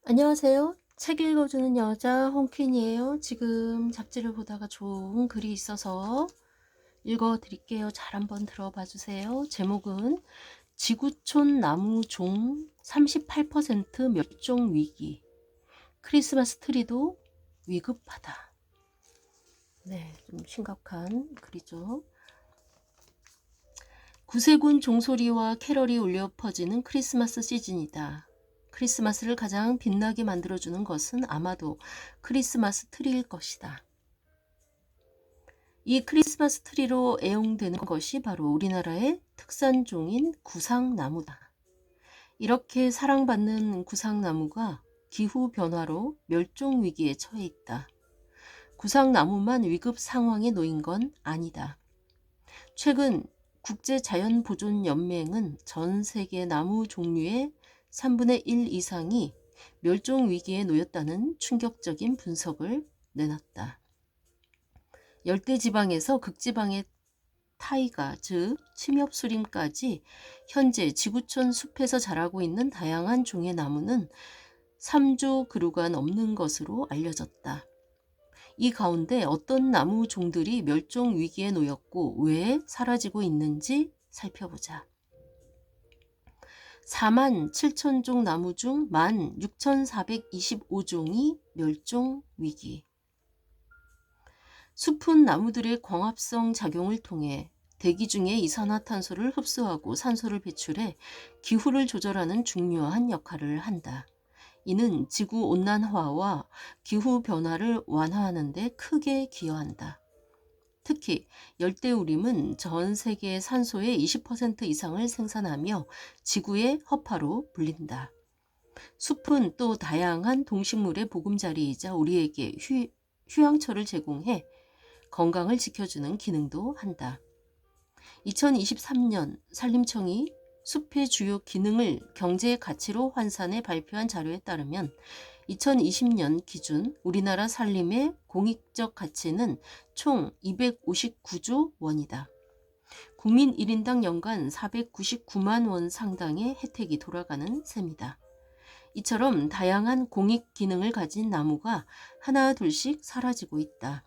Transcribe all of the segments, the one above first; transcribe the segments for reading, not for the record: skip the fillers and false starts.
안녕하세요. 책 읽어주는 여자 홍퀸이에요. 지금 잡지를 보다가 좋은 글이 있어서 읽어드릴게요. 잘 한번 들어봐 주세요. 제목은 지구촌 나무 종 38% 멸종 위기. 크리스마스 트리도 위급하다. 네, 좀 심각한 글이죠. 구세군 종소리와 캐럴이 울려 퍼지는 크리스마스 시즌이다. 크리스마스를 가장 빛나게 만들어주는 것은 아마도 크리스마스 트리일 것이다. 이 크리스마스 트리로 애용되는 것이 바로 우리나라의 특산종인 구상나무다. 이렇게 사랑받는 구상나무가 기후변화로 멸종위기에 처해 있다. 구상나무만 위급 상황에 놓인 건 아니다. 최근 국제자연보존연맹은 전 세계 나무 종류의 3분의 1 이상이 멸종위기에 놓였다는 충격적인 분석을 내놨다. 열대지방에서 극지방의 타이가, 즉 침엽수림까지 현재 지구촌 숲에서 자라고 있는 다양한 종의 나무는 3조 그루가 넘는 것으로 알려졌다. 이 가운데 어떤 나무 종들이 멸종 위기에 놓였고 왜 사라지고 있는지 살펴보자. 4만 7천 종 나무 중 16,425종이 멸종 위기. 숲은 나무들의 광합성 작용을 통해 대기 중에 이산화탄소를 흡수하고 산소를 배출해 기후를 조절하는 중요한 역할을 한다. 이는 지구온난화와 기후변화를 완화하는 데 크게 기여한다. 특히 열대우림은 전 세계 산소의 20% 이상을 생산하며 지구의 허파로 불린다. 숲은 또 다양한 동식물의 보금자리이자 우리에게 휴양처를 제공해 건강을 지켜주는 기능도 한다. 2023년 산림청이 숲의 주요 기능을 경제의 가치로 환산해 발표한 자료에 따르면 2020년 기준 우리나라 산림의 공익적 가치는 총 259조 원이다. 국민 1인당 연간 499만 원 상당의 혜택이 돌아가는 셈이다. 이처럼 다양한 공익 기능을 가진 나무가 하나 둘씩 사라지고 있다.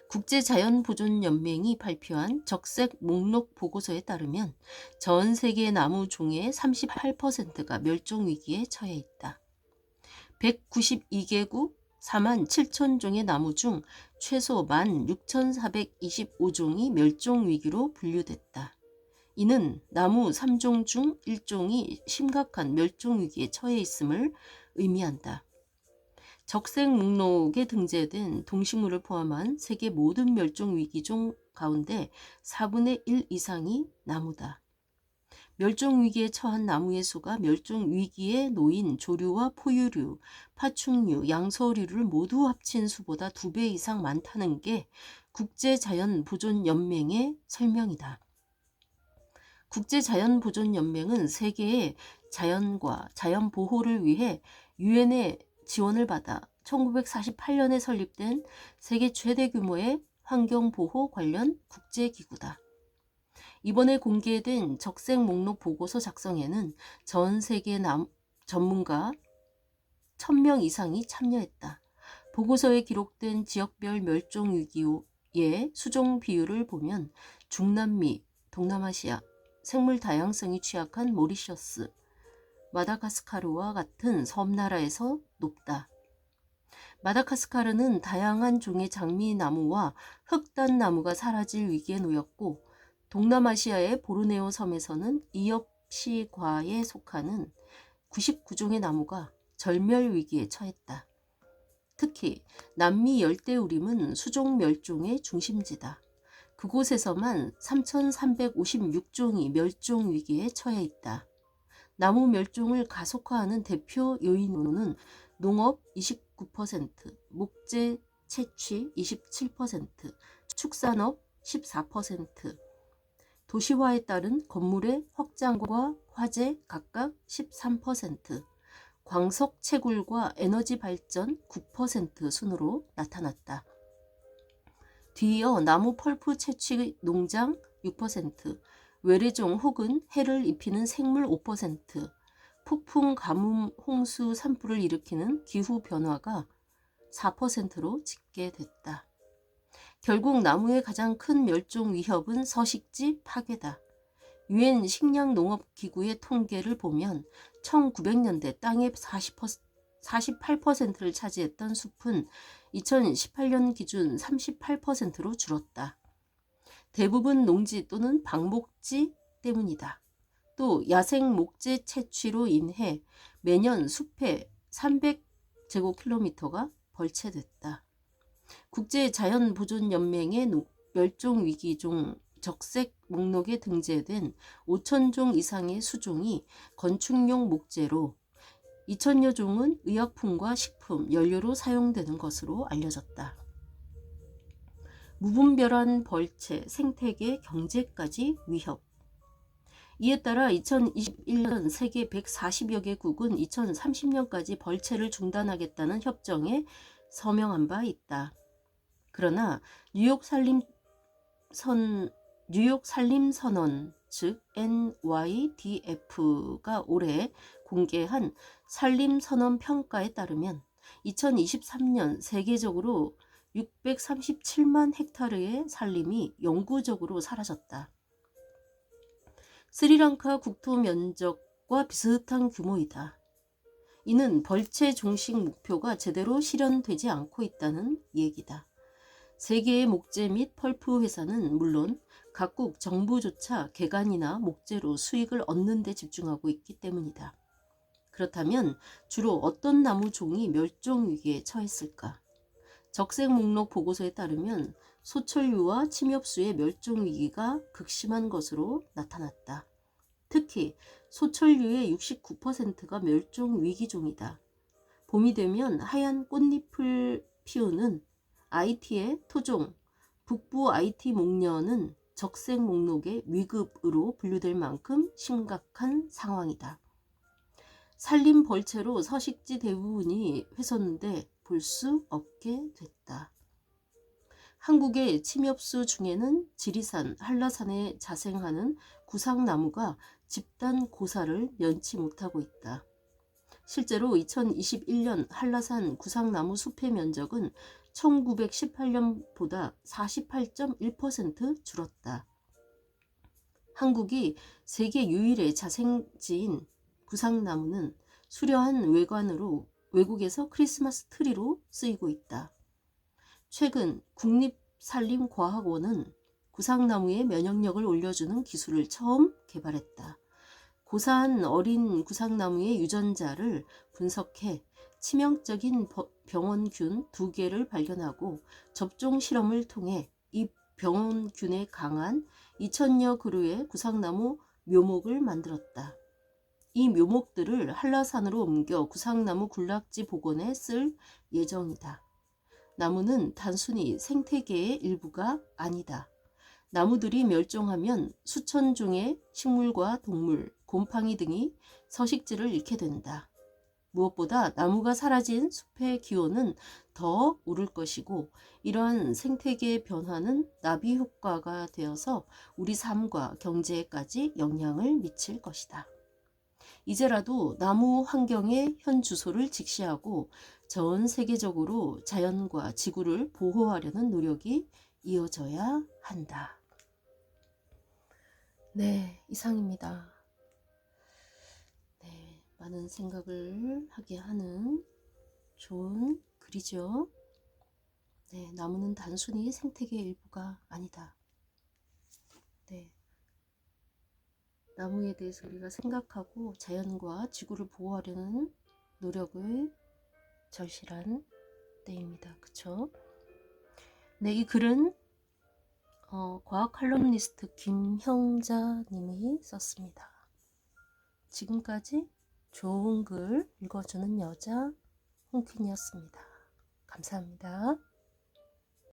국제자연보존연맹이 발표한 적색 목록 보고서에 따르면 전 세계 나무 종의 38%가 멸종위기에 처해 있다. 192개국 4만 7천 종의 나무 중 최소 16,425종이 멸종위기로 분류됐다. 이는 나무 3종 중 1종이 심각한 멸종위기에 처해 있음을 의미한다. 적색 목록에 등재된 동식물을 포함한 세계 모든 멸종위기종 가운데 4분의 1 이상이 나무다. 멸종위기에 처한 나무의 수가 멸종위기에 놓인 조류와 포유류, 파충류, 양서류를 모두 합친 수보다 2배 이상 많다는 게 국제자연보존연맹의 설명이다. 국제자연보존연맹은 세계의 자연과 자연보호를 위해 유엔의 지원을 받아 1948년에 설립된 세계 최대 규모의 환경보호 관련 국제기구다. 이번에 공개된 적색 목록 보고서 작성에는 전 세계 전문가 1000명 이상이 참여했다. 보고서에 기록된 지역별 멸종위기의 수종 비율을 보면 중남미, 동남아시아, 생물 다양성이 취약한 모리셔스, 마다가스카르와 같은 섬나라에서 높다. 마다가스카르는 다양한 종의 장미나무와 흑단나무가 사라질 위기에 놓였고 동남아시아의 보르네오 섬에서는 이엽시과에 속하는 99종의 나무가 절멸 위기에 처했다. 특히 남미 열대우림은 수종 멸종의 중심지다. 그곳에서만 3,356종이 멸종 위기에 처해 있다. 나무 멸종을 가속화하는 대표 요인으로는 농업 29%, 목재 채취 27%, 축산업 14%, 도시화에 따른 건물의 확장과 화재 각각 13%, 광석 채굴과 에너지 발전 9% 순으로 나타났다. 뒤이어 나무 펄프 채취 농장 6%, 외래종 혹은 해를 입히는 생물 5%, 폭풍, 가뭄, 홍수, 산불을 일으키는 기후 변화가 4%로 집계됐다. 결국 나무의 가장 큰 멸종 위협은 서식지 파괴다. 유엔 식량농업기구의 통계를 보면 1900년대 땅의 48%를 차지했던 숲은 2018년 기준 38%로 줄었다. 대부분 농지 또는 방목지 때문이다. 또 야생 목재 채취로 인해 매년 숲의 300제곱킬로미터가 벌채됐다. 국제자연보존연맹의 멸종위기종 적색 목록에 등재된 5,000종 이상의 수종이 건축용 목재로 2,000여 종은 의약품과 식품, 연료로 사용되는 것으로 알려졌다. 무분별한 벌채, 생태계, 경제까지 위협. 이에 따라 2021년 세계 140여 개국은 2030년까지 벌채를 중단하겠다는 협정에 서명한 바 있다. 그러나 뉴욕 산림선언 즉 NYDF가 올해 공개한 산림선언 평가에 따르면 2023년 세계적으로 637만 헥타르의 산림이 영구적으로 사라졌다. 스리랑카 국토 면적과 비슷한 규모이다. 이는 벌채 종식 목표가 제대로 실현되지 않고 있다는 얘기다. 세계의 목재 및 펄프 회사는 물론 각국 정부조차 개간이나 목재로 수익을 얻는 데 집중하고 있기 때문이다. 그렇다면 주로 어떤 나무 종이 멸종 위기에 처했을까? 적색 목록 보고서에 따르면 소철류와 침엽수의 멸종 위기가 극심한 것으로 나타났다. 특히 소철류의 69%가 멸종 위기종이다. 봄이 되면 하얀 꽃잎을 피우는 IT의 토종, 북부 IT 목련은 적색 목록의 위급으로 분류될 만큼 심각한 상황이다. 산림 벌채로 서식지 대부분이 훼손돼 볼 수 없게 됐다. 한국의 침엽수 중에는 지리산, 한라산에 자생하는 구상나무가 집단 고사를 면치 못하고 있다. 실제로 2021년 한라산 구상나무 숲의 면적은 1918년보다 48.1% 줄었다. 한국이 세계 유일의 자생지인 구상나무는 수려한 외관으로 외국에서 크리스마스 트리로 쓰이고 있다. 최근 국립산림과학원은 구상나무의 면역력을 올려주는 기술을 처음 개발했다. 고사한 어린 구상나무의 유전자를 분석해 치명적인 병원균 2개를 발견하고 접종 실험을 통해 이 병원균에 강한 2,000여 그루의 구상나무 묘목을 만들었다. 이 묘목들을 한라산으로 옮겨 구상나무 군락지 복원에 쓸 예정이다. 나무는 단순히 생태계의 일부가 아니다. 나무들이 멸종하면 수천 종의 식물과 동물, 곰팡이 등이 서식지를 잃게 된다. 무엇보다 나무가 사라진 숲의 기온은 더 오를 것이고 이러한 생태계 변화는 나비 효과가 되어서 우리 삶과 경제에까지 영향을 미칠 것이다. 이제라도 나무 환경의 현 주소를 직시하고 전 세계적으로 자연과 지구를 보호하려는 노력이 이어져야 한다. 네, 이상입니다. 네, 많은 생각을 하게 하는 좋은 글이죠. 네, 나무는 단순히 생태계의 일부가 아니다. 네, 나무에 대해서 우리가 생각하고 자연과 지구를 보호하려는 노력을 절실한 때입니다. 그쵸? 네, 이 글은 과학 칼럼니스트 김형자 님이 썼습니다. 지금까지 좋은 글 읽어주는 여자 홍퀸이었습니다. 감사합니다.